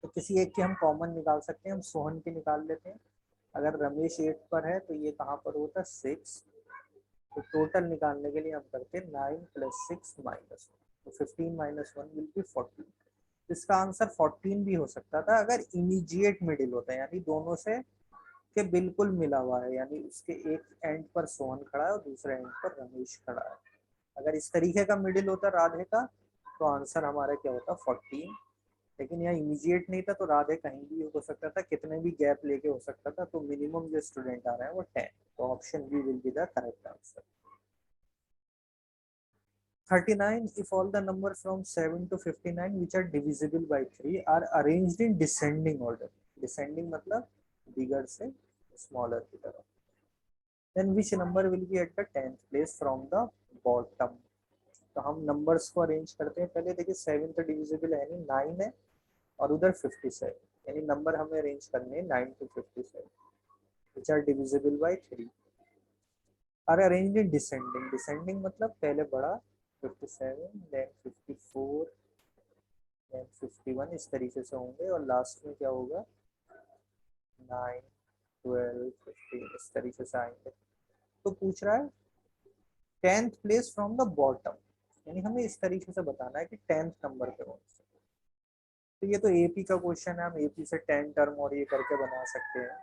तो किसी एक की हम कॉमन निकाल सकते हैं, हम सोहन की निकाल लेते हैं। अगर रमेश 8 पर है तो ये कहाँ पर होता, 6। तो टोटल निकालने के लिए हम करते हैं 9 + 6 - 1, तो 15 - 1 विल बी 14। इसका आंसर 14 भी हो सकता था अगर इमीडिएट मिडिल होता है, यानी दोनों से के बिल्कुल मिला हुआ है, यानी उसके एक एंड पर सोहन खड़ा है और दूसरे एंड पर रमेश खड़ा है। अगर इस तरीके का मिडिल होता राधे का, तो आंसर हमारा क्या होता, 14। लेकिन यहाँ इमीडिएट नहीं था, तो राधे कहीं भी हो सकता था, कितने भी गैप लेके हो सकता था, तो मिनिमम जो स्टूडेंट आ रहा है वो 10। तो option B will be the correct answer. 39, if all the numbers from 7 to 59 which are divisible by 3 are arranged in descending order, descending मतलब bigger से smaller की तरफ, then which number will be at the 10th place from the bottom। तो हम numbers को arrange करते हैं, पहले देखिए 7 तो डिविजिबल है नहीं, 9 है, और उधर 57, यानी नंबर हमें अरेंज करने हैं 9 to 57 which are divisible by 3 are arranged in descending, descending मतलब पहले बड़ा 57, then 54, then 51, इस तरीके से होंगे, और लास्ट में क्या होगा, 9, 12, 15, इस तरीके से आएंगे। तो पूछ रहा है 10th place from the bottom, यानी हमें इस तरीके से बताना है कि 10th नंबर पे कौन सा। तो ये तो एपी का क्वेश्चन है, हम एपी से 10 टर्म और ये करके बना सकते हैं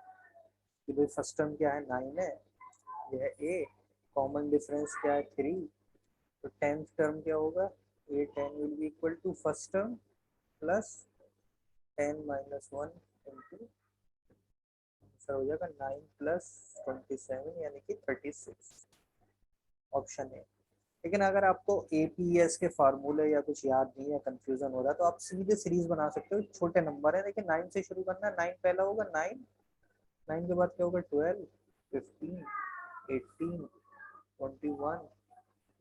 कि भाई फर्स्ट टर्म क्या है, 9 है, यह है ए, कॉमन डिफरेंस क्या है, 3, तो 10th टर्म क्या होगा, A 10 will be equal to first term plus 10 - 1 into, answer हो जाएगा 9 + 27 यानी कि 36, ऑप्शन है। लेकिन अगर आपको एपीएस के फार्मूले या कुछ याद नहीं है, कंफ्यूजन हो रहा है, तो आप सीधे सीरीज बना सकते हो, छोटे नंबर है, देखिए 9 से शुरू करना है, 9 पहला होगा 9, 9 के बाद क्या होगा, 12, 15, 18, 21,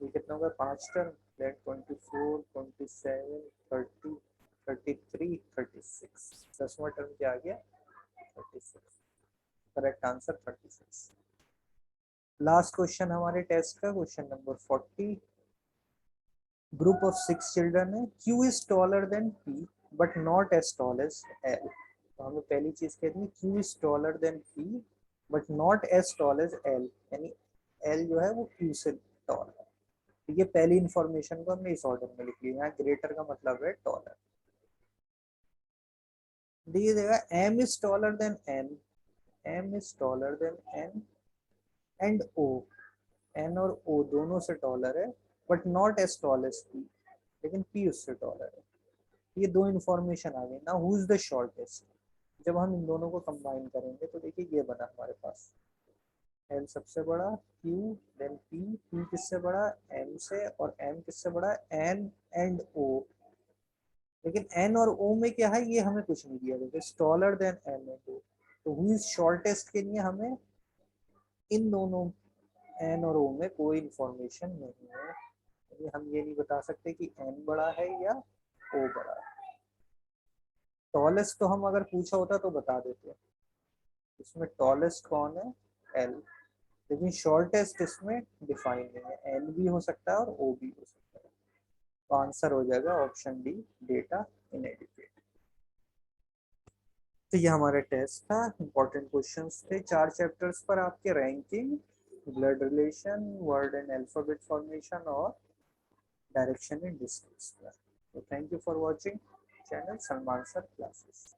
ये कितना होगा, 5 टर्म, देन 24, 27, 30, 33, 36, 10वां टर्म क्या आ गया, 36। Correct answer 36। लास्ट क्वेश्चन हमारे टेस्ट का, question number 40। Group of 6 children है, Q is taller than P but not as tall as L। तो हमें पहली चीज कहनी है Q is taller than P but not as tall as L, यानी L जो है वो Q से टॉल है। तो ये पहली इंफॉर्मेशन को हमने इस ऑर्डर में लिख लिया, यहाँ ग्रेटर का मतलब है टॉलर। दिया जाएगा M is taller than N, M is taller than N and O, N और O दोनों से टॉलर है, but not as tall as P, लेकिन P उससे टॉलर है। ये दो इंफॉर्मेशन आ गई ना, हु इज द शॉर्टेस्ट। जब हम इन दोनों को कंबाइन करेंगे तो देखिए ये बना हमारे पास, L सबसे बड़ा, Q, देन P, P किससे बड़ा, M से, और M किससे बड़ा, N एंड O। लेकिन N और O में क्या है, ये हमें कुछ नहीं दिया गया, taller than N and O। तो हु इज शॉर्टेस्ट के लिए हमें इन दोनों N और O में कोई इंफॉर्मेशन नहीं है, यानी हम ये नहीं बता सकते कि N बड़ा है या O बड़ा है। टॉलेस्ट तो हम अगर पूछा होता तो बता देते, इसमें टॉलेस्ट कौन है, एल, लेकिन शॉर्टेस्ट इसमें डिफाइन नहीं है, एल भी हो सकता है और ओ भी हो सकता है। तो आंसर हो जाएगा ऑप्शन डी, डेटा इनएडिक्वेट। तो ये हमारे टेस्ट था, इंपॉर्टेंट क्वेश्चंस थे 4 चैप्टर्स पर आपके, ranking, blood relation, word and alphabet formation, और डायरेक्शन इन डिस्टेंस पर। तो thank you for watching channel Salman sir classes.